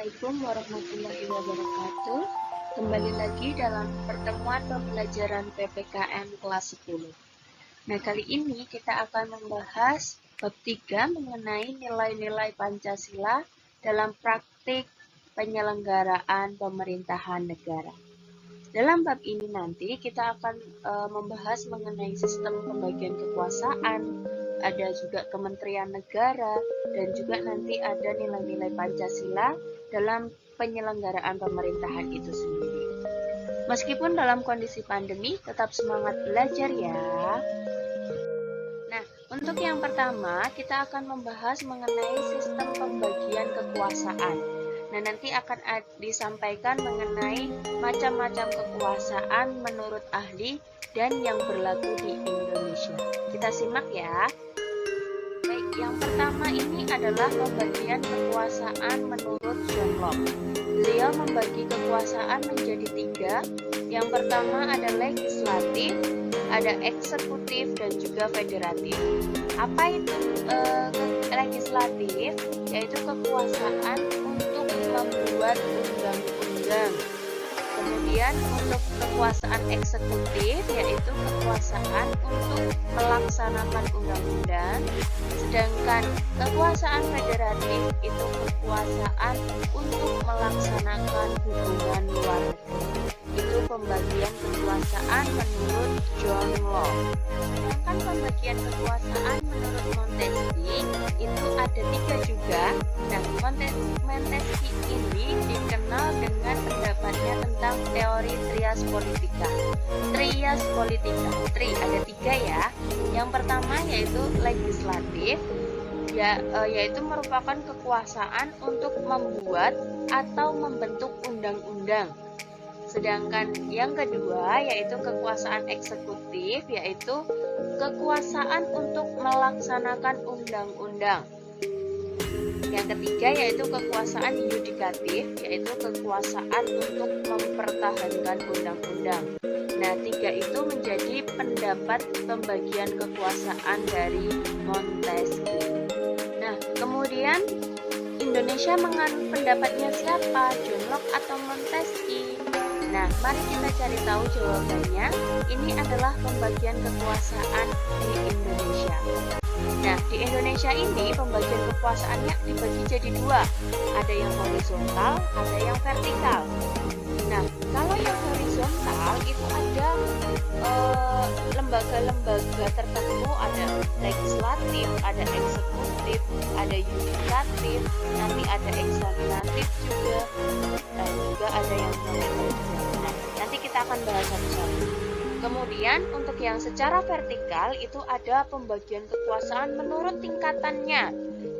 Assalamualaikum warahmatullahi wabarakatuh. Kembali lagi dalam pertemuan pembelajaran PPKN kelas 10. Nah, kali ini kita akan membahas bab 3 mengenai nilai-nilai Pancasila dalam praktik penyelenggaraan pemerintahan negara. Dalam bab ini nanti kita akan membahas mengenai sistem pembagian kekuasaan, ada juga kementerian negara, dan juga nanti ada nilai-nilai Pancasila dalam penyelenggaraan pemerintahan itu sendiri. Meskipun dalam kondisi pandemi, tetap semangat belajar ya. Nah, untuk yang pertama, kita akan membahas mengenai sistem pembagian kekuasaan. Nah, nanti akan disampaikan mengenai macam-macam kekuasaan menurut ahli dan yang berlaku di Indonesia. Kita simak ya. Baik, yang pertama ini adalah pembagian kekuasaan menurut John Locke. Beliau membagi kekuasaan menjadi 3. Yang pertama ada legislatif, ada eksekutif, dan juga federatif. Apa itu legislatif? Yaitu kekuasaan untuk membuat undang-undang. Kemudian untuk kekuasaan eksekutif yaitu kekuasaan untuk melaksanakan undang-undang, sedangkan kekuasaan federatif itu kekuasaan untuk melaksanakan hubungan luar negeri. Itu pembagian kekuasaan menurut John Locke. Sedangkan pembagian kekuasaan menurut Montesquieu itu ada 3 juga. Nah, Montesquieu ini dikenal dengan pendapatnya tentang teori trias politika. Trias politika, ada 3 ya. Yang pertama yaitu legislatif, yaitu merupakan kekuasaan untuk membuat atau membentuk undang-undang. Sedangkan yang kedua yaitu kekuasaan eksekutif, yaitu kekuasaan untuk melaksanakan undang-undang. Yang ketiga yaitu kekuasaan yudikatif, yaitu kekuasaan untuk mempertahankan undang-undang. Nah, 3 itu menjadi pendapat pembagian kekuasaan dari Montesquieu. Nah, kemudian Indonesia menganut pendapatnya siapa? John Locke atau Montesquieu? Nah, mari kita cari tahu jawabannya. Ini adalah pembagian kekuasaan di Indonesia. Nah, di Indonesia ini pembagian kekuasaannya dibagi jadi 2. Ada yang horizontal, ada yang vertikal. Nah, kalau yang horizontal itu ada lembaga-lembaga tertentu, ada legislatif, ada eksekutif, ada yudikatif, nanti ada eksaminatif juga, dan juga ada yang moneter. Nah, nanti kita akan bahas satu-satu. Kemudian untuk yang secara vertikal itu ada pembagian kekuasaan menurut tingkatannya,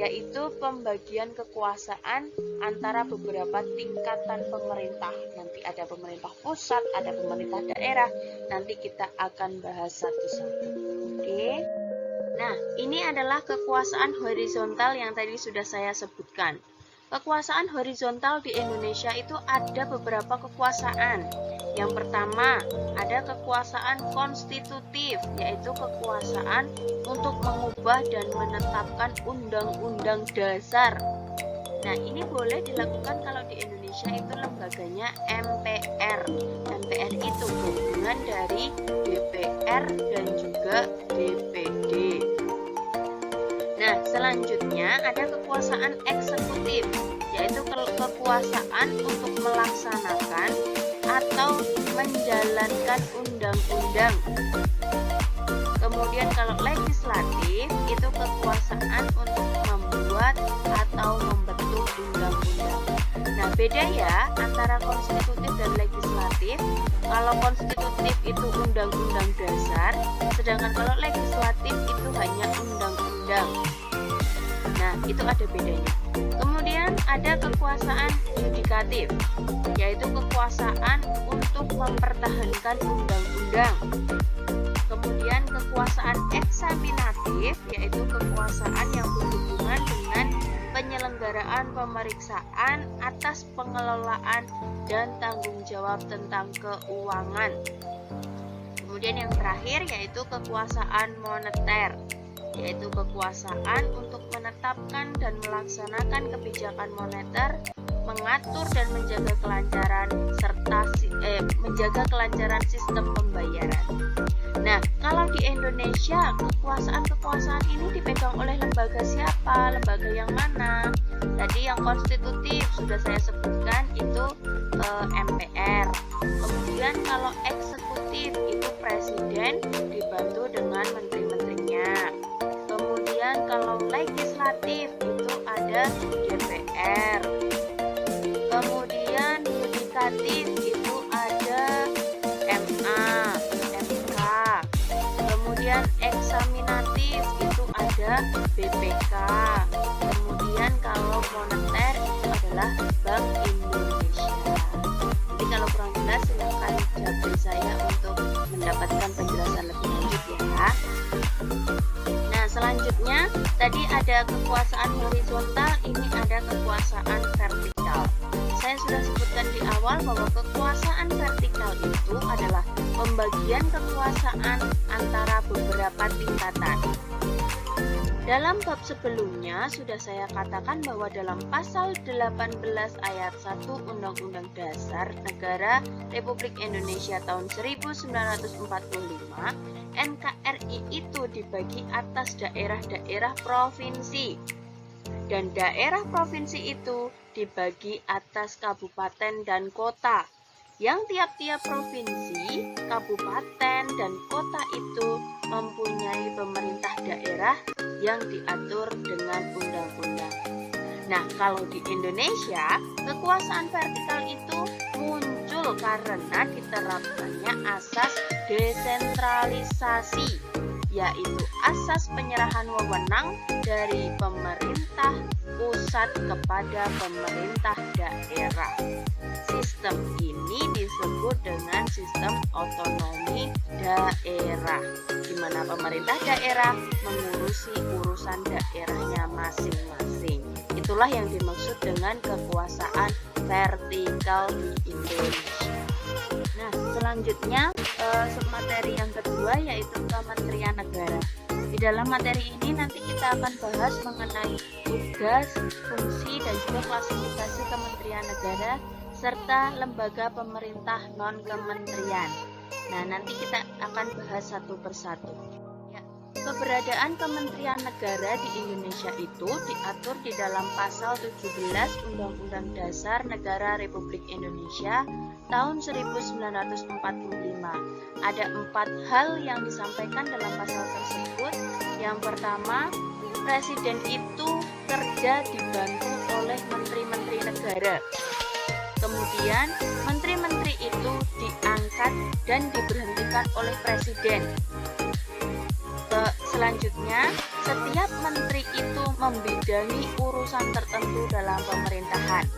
yaitu pembagian kekuasaan antara beberapa tingkatan pemerintah. Nanti ada pemerintah pusat, ada pemerintah daerah. Nanti kita akan bahas satu-satu. Oke. Nah, ini adalah kekuasaan horizontal yang tadi sudah saya sebutkan. Kekuasaan horizontal di Indonesia itu ada beberapa kekuasaan. Yang pertama, ada kekuasaan konstitutif, yaitu kekuasaan untuk mengubah dan menetapkan undang-undang dasar. Nah, ini boleh dilakukan kalau di Indonesia itu lembaganya MPR. MPR itu gabungan dari DPR dan juga DPD. Nah, selanjutnya ada kekuasaan eksekutif, yaitu kekuasaan untuk melaksanakan atau menjalankan undang-undang. Kemudian kalau legislatif itu kekuasaan untuk membuat atau membentuk undang-undang. Nah, beda ya antara konstitutif dan legislatif. Kalau konstitutif itu undang-undang dasar, sedangkan kalau legislatif itu hanya undang-undang. Nah, itu ada bedanya. Kemudian ada kekuasaan yudikatif, yaitu kekuasaan untuk mempertahankan undang-undang. Kemudian kekuasaan eksaminatif, yaitu kekuasaan yang berhubungan dengan penyelenggaraan pemeriksaan atas pengelolaan dan tanggung jawab tentang keuangan. Kemudian yang terakhir yaitu kekuasaan moneter, yaitu kekuasaan untuk menetapkan dan melaksanakan kebijakan moneter mengatur dan menjaga kelancaran menjaga kelancaran sistem pembayaran. Nah, kalau di Indonesia kekuasaan ini dipegang oleh lembaga siapa? Lembaga yang mana? Tadi yang konstitutif sudah saya sebutkan itu MPR. Kemudian kalau eksekutif itu presiden dibantu dengan menteri-menterinya. Kemudian kalau legislatif itu ada DPR. Kemudian yudikatif itu ada MA, MK. Kemudian eksaminatif itu ada BPK. Kemudian kalau moneter itu adalah Bank Indonesia. Jadi kalau kurang jelas silakan japri saya untuk mendapatkan penjelasan lebih lanjut ya. Nah, selanjutnya tadi ada kekuasaan horizontal, ini ada kekuasaan vertikal. Saya sudah sebutkan di awal bahwa kekuasaan vertikal itu adalah pembagian kekuasaan antara beberapa tingkatan. Dalam bab sebelumnya sudah saya katakan bahwa dalam pasal 18 ayat 1 Undang-Undang Dasar Negara Republik Indonesia tahun 1945, NKRI itu dibagi atas daerah-daerah provinsi. Dan daerah provinsi itu dibagi atas kabupaten dan kota. Yang tiap-tiap provinsi, kabupaten, dan kota itu mempunyai pemerintah daerah yang diatur dengan undang-undang. Nah, kalau di Indonesia, kekuasaan vertikal itu muncul karena diterapkannya asas desentralisasi, yaitu asas penyerahan wewenang dari pemerintah pusat kepada pemerintah daerah. Sistem ini disebut dengan sistem otonomi daerah, di mana pemerintah daerah mengurusi urusan daerahnya masing-masing. Itulah yang dimaksud dengan kekuasaan vertikal di Indonesia. Nah, selanjutnya materi yang kedua yaitu Kementerian Negara. Di dalam materi ini nanti kita akan bahas mengenai tugas, fungsi, dan juga klasifikasi Kementerian Negara serta lembaga pemerintah non-kementerian. Nah, nanti kita akan bahas satu persatu. Ya, keberadaan Kementerian Negara di Indonesia itu diatur di dalam pasal 17 Undang-Undang Dasar Negara Republik Indonesia tahun 1945. Ada 4 hal yang disampaikan dalam pasal tersebut. Yang pertama, presiden itu kerja dibantu oleh menteri-menteri negara. Kemudian, menteri-menteri itu diangkat dan diberhentikan oleh presiden. Selanjutnya, setiap menteri itu membidangi urusan tertentu dalam pemerintahan.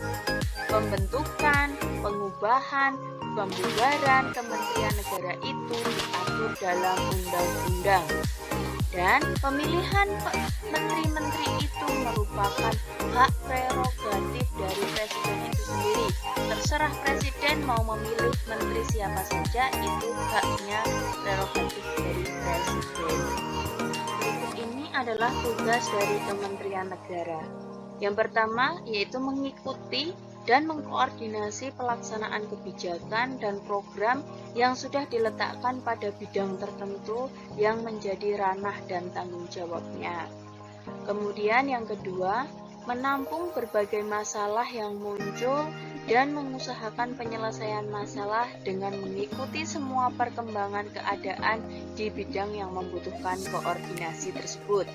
Pembentukan, pengubahan, pembubaran Kementerian Negara itu diatur dalam undang-undang. Dan pemilihan menteri-menteri itu merupakan hak prerogatif dari presiden itu sendiri. Terserah presiden mau memilih menteri siapa saja, itu haknya prerogatif dari presiden. Berikut ini adalah tugas dari Kementerian Negara. Yang pertama yaitu mengikuti dan mengkoordinasi pelaksanaan kebijakan dan program yang sudah diletakkan pada bidang tertentu yang menjadi ranah dan tanggung jawabnya. Kemudian yang kedua, menampung berbagai masalah yang muncul dan mengusahakan penyelesaian masalah dengan mengikuti semua perkembangan keadaan di bidang yang membutuhkan koordinasi tersebut.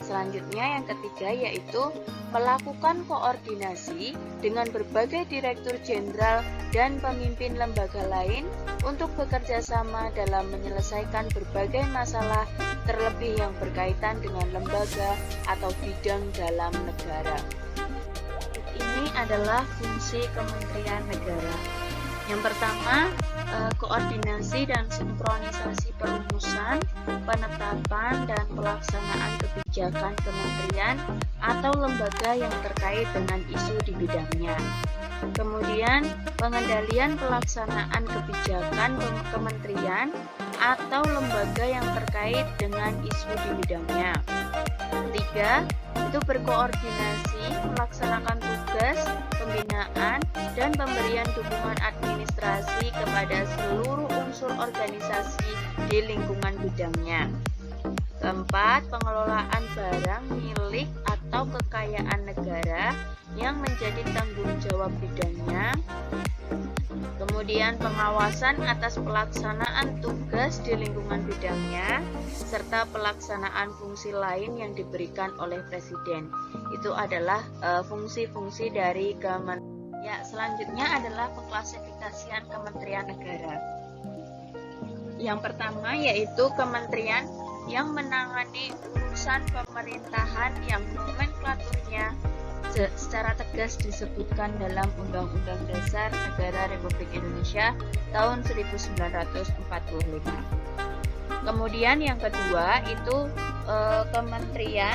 Selanjutnya yang ketiga yaitu melakukan koordinasi dengan berbagai direktur jenderal dan pemimpin lembaga lain untuk bekerja sama dalam menyelesaikan berbagai masalah terlebih yang berkaitan dengan lembaga atau bidang dalam negara. Ini adalah fungsi Kementerian Negara. Yang pertama, koordinasi dan sinkronisasi perumusan, penetapan, dan pelaksanaan kebijakan kementerian atau lembaga yang terkait dengan isu di bidangnya. Kemudian, pengendalian pelaksanaan kebijakan kementerian atau lembaga yang terkait dengan isu di bidangnya. Ketiga, itu berkoordinasi melaksanakan tugas pembinaan dan pemberian dukungan administrasi kepada seluruh unsur organisasi di lingkungan bidangnya. Keempat, pengelolaan barang milik atau kekayaan negara yang menjadi tanggung jawab bidangnya. Kemudian pengawasan atas pelaksanaan tugas di lingkungan bidangnya, serta pelaksanaan fungsi lain yang diberikan oleh Presiden. Itu adalah fungsi-fungsi dari Kementerian. Ya, selanjutnya adalah pengklasifikasian Kementerian Negara. Yang pertama yaitu kementerian yang menangani urusan pemerintahan yang nomenklaturnya secara tegas disebutkan dalam Undang-Undang Dasar Negara Republik Indonesia tahun 1945. Kemudian yang kedua itu kementerian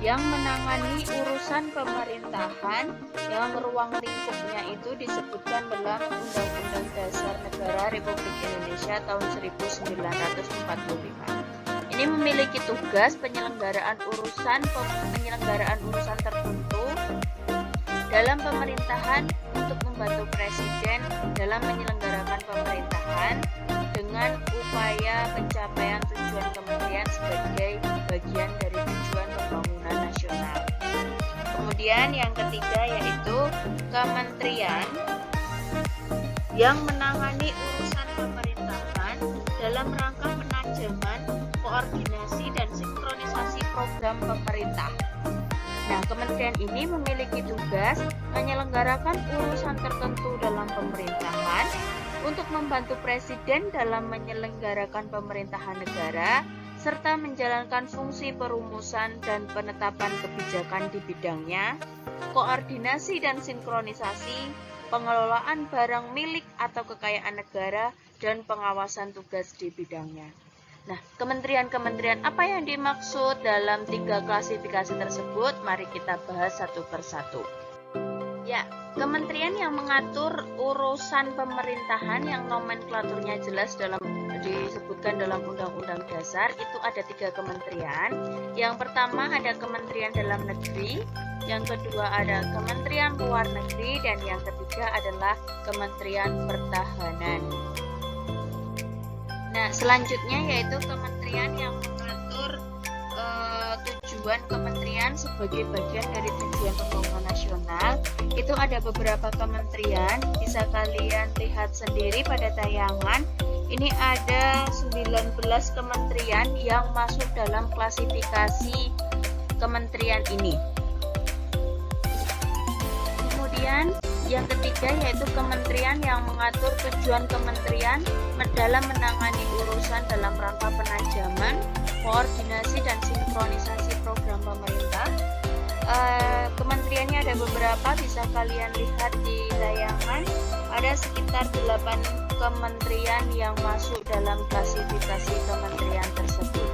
yang menangani urusan pemerintahan yang ruang lingkupnya itu disebutkan dalam Undang-Undang Dasar Negara Republik Indonesia tahun 1945. Ini memiliki tugas penyelenggaraan urusan tertentu dalam pemerintahan untuk membantu Presiden dalam menyelenggarakan pemerintahan dengan upaya pencapaian tujuan kementerian sebagai bagian dari tujuan pembangunan nasional. Kemudian yang ketiga yaitu kementerian yang menangani urusan pemerintahan dalam rangka penajaman, koordinasi dan sinkronisasi program pemerintah. Nah, kementerian ini memiliki tugas menyelenggarakan urusan tertentu dalam pemerintahan untuk membantu Presiden dalam menyelenggarakan pemerintahan negara serta menjalankan fungsi perumusan dan penetapan kebijakan di bidangnya, koordinasi dan sinkronisasi, pengelolaan barang milik atau kekayaan negara, dan pengawasan tugas di bidangnya. Nah, kementerian-kementerian apa yang dimaksud dalam 3 klasifikasi tersebut? Mari kita bahas satu persatu. Ya, kementerian yang mengatur urusan pemerintahan yang nomenklaturnya jelas disebutkan dalam Undang-Undang Dasar itu ada 3 kementerian. Yang pertama ada Kementerian Dalam Negeri, yang kedua ada Kementerian Luar Negeri, dan yang ketiga adalah Kementerian Pertahanan. Nah, selanjutnya yaitu kementerian yang mengatur tujuan kementerian sebagai bagian dari tujuan pembangunan nasional. Itu ada beberapa kementerian, bisa kalian lihat sendiri pada tayangan. Ini ada 19 kementerian yang masuk dalam klasifikasi kementerian ini. Kemudian yang ketiga yaitu kementerian yang mengatur tujuan kementerian dalam menangani urusan dalam rangka penajaman, koordinasi dan sinkronisasi program pemerintah. Kementeriannya ada beberapa, bisa kalian lihat di tayangan. Ada sekitar 8 kementerian yang masuk dalam klasifikasi kementerian tersebut.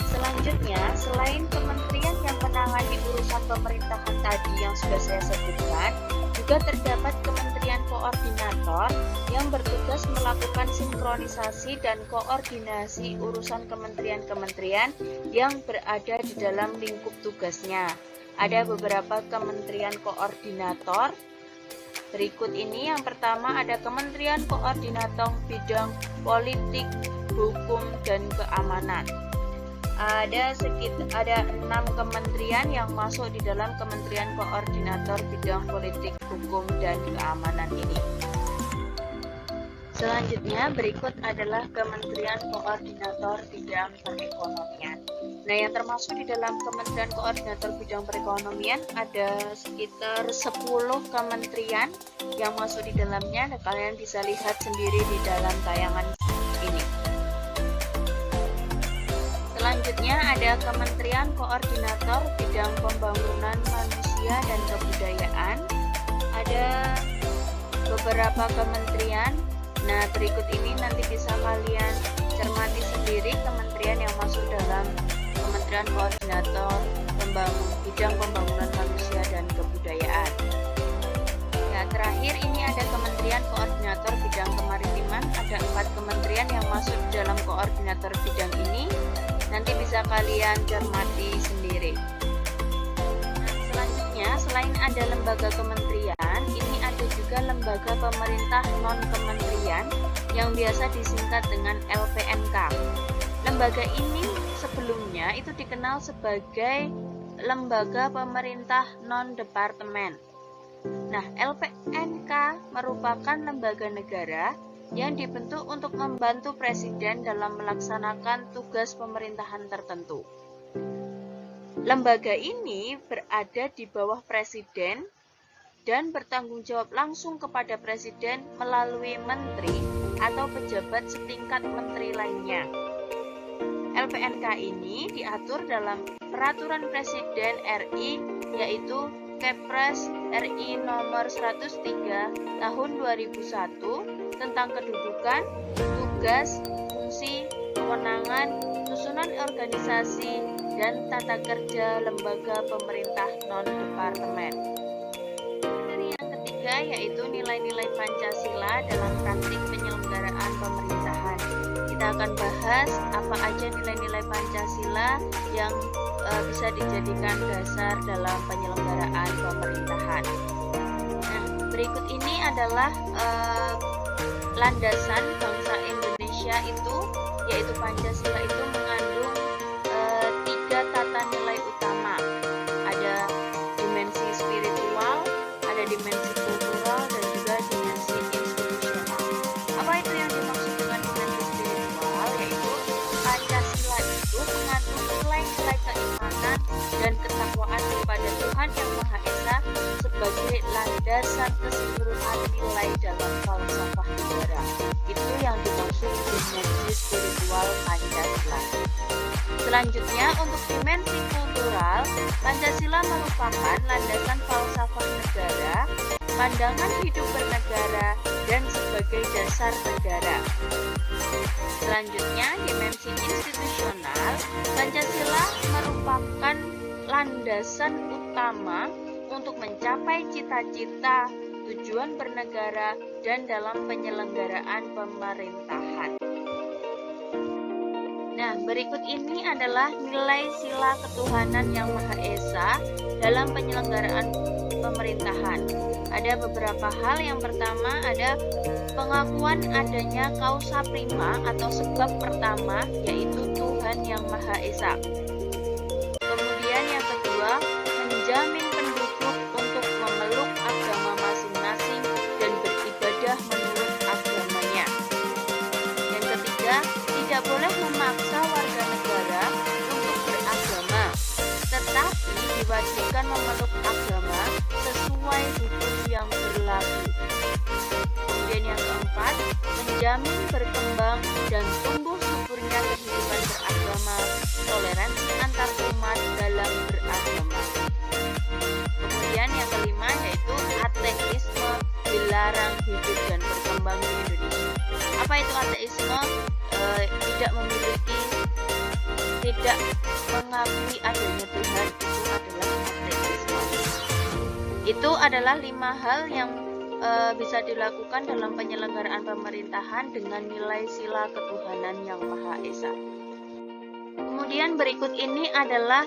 Selanjutnya, selain kementerian yang menangani urusan pemerintahan tadi yang sudah saya sebutkan, juga terdapat kementerian koordinator yang bertugas melakukan sinkronisasi dan koordinasi urusan kementerian-kementerian yang berada di dalam lingkup tugasnya. Ada beberapa kementerian koordinator. Berikut ini yang pertama ada Kementerian Koordinator Bidang Politik, Hukum, dan Keamanan. Ada 6 kementerian yang masuk di dalam Kementerian Koordinator Bidang Politik, Hukum, dan Keamanan ini. Selanjutnya berikut adalah Kementerian Koordinator Bidang Perekonomian. Nah, yang termasuk di dalam Kementerian Koordinator Bidang Perekonomian ada sekitar 10 kementerian yang masuk di dalamnya. Nah, kalian bisa lihat sendiri di dalam tayangan ini. Selanjutnya ada Kementerian Koordinator Bidang Pembangunan Manusia dan Kebudayaan. Ada beberapa kementerian. Nah, berikut ini nanti bisa kalian cermati sendiri kementerian yang masuk dalam Kementerian Koordinator Bidang Pembangunan Manusia dan Kebudayaan. Nah, terakhir ini ada Kementerian Koordinator Bidang Kemaritiman. Ada 4 kementerian yang masuk dalam koordinator bidang ini. Nanti bisa kalian cermati sendiri. Nah, selanjutnya, selain ada lembaga kementerian lembaga pemerintah non-kementerian yang biasa disingkat dengan LPNK. Lembaga ini sebelumnya itu dikenal sebagai lembaga pemerintah non-departemen. Nah, LPNK merupakan lembaga negara yang dibentuk untuk membantu presiden dalam melaksanakan tugas pemerintahan tertentu. Lembaga ini berada di bawah presiden dan bertanggung jawab langsung kepada presiden melalui menteri atau pejabat setingkat menteri lainnya. LPNK ini diatur dalam Peraturan Presiden RI, yaitu Kepres RI nomor 103 tahun 2001 tentang kedudukan, tugas, fungsi, kewenangan, susunan organisasi, dan tata kerja lembaga pemerintah non-departemen. Yang ketiga yaitu nilai-nilai Pancasila dalam praktik penyelenggaraan pemerintahan. Kita akan bahas apa aja nilai-nilai Pancasila yang bisa dijadikan dasar dalam penyelenggaraan pemerintahan. Nah, berikut ini adalah landasan bangsa Indonesia itu, yaitu Pancasila itu mengandung 3 tata nilai utama. Ada dimensi spiritual, ada dimensi kultural, dan juga dimensi institusional. Apa itu yang dimaksud dengan dimensi spiritual? Yaitu Pancasila itu mengandung nilai-nilai keimanan dan ketakwaan kepada Tuhan Yang Maha Esa sebagai landasan keseluruhan nilai dalam falsafah negara. Itu yang dimaksud dimensi spiritual Pancasila. Selanjutnya, untuk dimensi kultural, Pancasila merupakan landasan falsafah negara, pandangan hidup bernegara, dan sebagai dasar negara. Selanjutnya, dimensi institusional, Pancasila merupakan landasan utama untuk mencapai cita-cita, tujuan bernegara, dan dalam penyelenggaraan pemerintahan. Nah, berikut ini adalah nilai sila ketuhanan Yang Maha Esa dalam penyelenggaraan pemerintahan. Ada beberapa hal. Yang pertama ada pengakuan adanya causa prima atau sebab pertama, yaitu Tuhan Yang Maha Esa. Kemudian yang kedua, menjamin penduduk untuk memeluk agama masing-masing dan beribadah menurut agamanya. Yang ketiga, tidak boleh memaksa warga negara untuk beragama, tetapi diwajibkan memeluk agama sesuai hukum yang berlaku. Kemudian yang keempat, menjamin berkembang dan tumbuh suburnya kehidupan beragama, toleransi antar umat dalam beragama. Kemudian yang kelima yaitu ateisme dilarang hidup dan berkembang di Indonesia. Apa itu ateisme? Tidak mengakui adanya Tuhan, itu adalah ateisme. Itu adalah 5 hal yang bisa dilakukan dalam penyelenggaraan pemerintahan dengan nilai sila ketuhanan Yang Maha Esa. Kemudian berikut ini adalah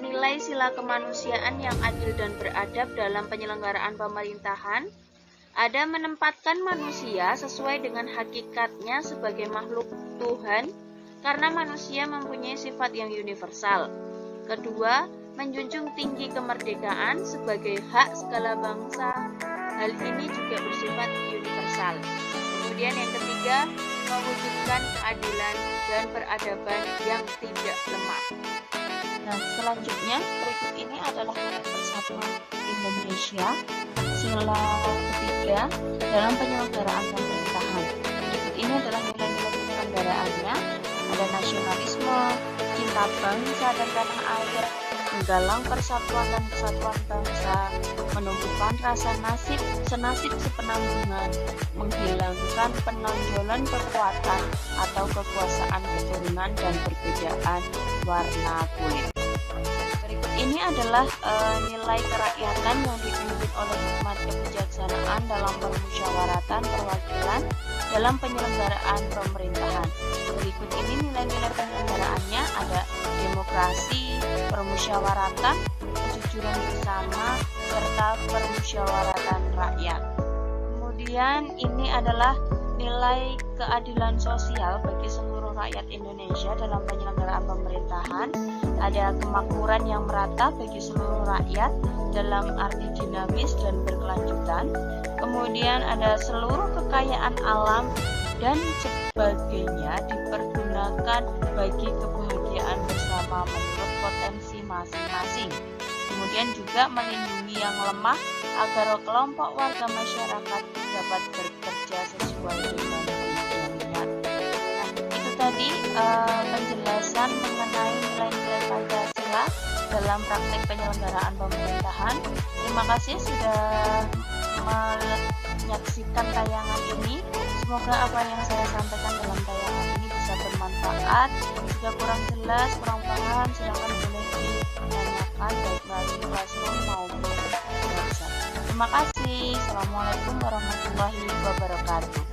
nilai sila kemanusiaan yang adil dan beradab dalam penyelenggaraan pemerintahan. Ada menempatkan manusia sesuai dengan hakikatnya sebagai makhluk Tuhan karena manusia mempunyai sifat yang universal. Kedua, menjunjung tinggi kemerdekaan sebagai hak segala bangsa. Hal ini juga bersifat universal. Kemudian yang ketiga, mewujudkan keadilan dan peradaban yang tidak lemah. Nah, selanjutnya berikut ini adalah Persatuan Indonesia, sila ketiga dalam penyelenggaraan pemerintahan. Berikut ini adalah nilai-nilai penyelenggaraannya. Ada nasionalisme, cinta bangsa dan tanah air, menggalang persatuan dan kesatuan bangsa, menumbuhkan rasa senasib sepenanggungan, menghilangkan penonjolan kekuatan atau kekuasaan keturunan dan perbedaan warna kulit. Berikut ini adalah nilai kerakyatan yang dipimpin oleh hikmat kebijaksanaan dalam permusyawaratan perwakilan dalam penyelenggaraan pemerintahan. Berikut ini nilai-nilai penyelenggaraannya ada demokrasi, permusyawaratan, kejujuran bersama, serta permusyawaratan rakyat. Kemudian ini adalah nilai keadilan sosial bagi seluruh rakyat Indonesia dalam penyelenggaraan pemerintahan. Ada kemakmuran yang merata bagi seluruh rakyat dalam arti dinamis dan berkelanjutan. Kemudian ada seluruh kekayaan alam dan sebagainya dipergunakan bagi kebahagiaan bersama menurut potensi masing-masing. Kemudian juga melindungi yang lemah agar kelompok warga masyarakat dapat bekerja sesuai dengan tujuannya. Nah, itu tadi penjelasan mengenai nilai-nilai Pancasila dalam praktek penyelenggaraan pemerintahan. Terima kasih sudah menyaksikan tayangan ini. Semoga apa yang saya sampaikan dalam tayangan ini bisa bermanfaat. Jika kurang jelas, kurang paham, silakan boleh ditanyakan baik melalui Classroom maupun website. Terima kasih. Assalamualaikum warahmatullahi wabarakatuh.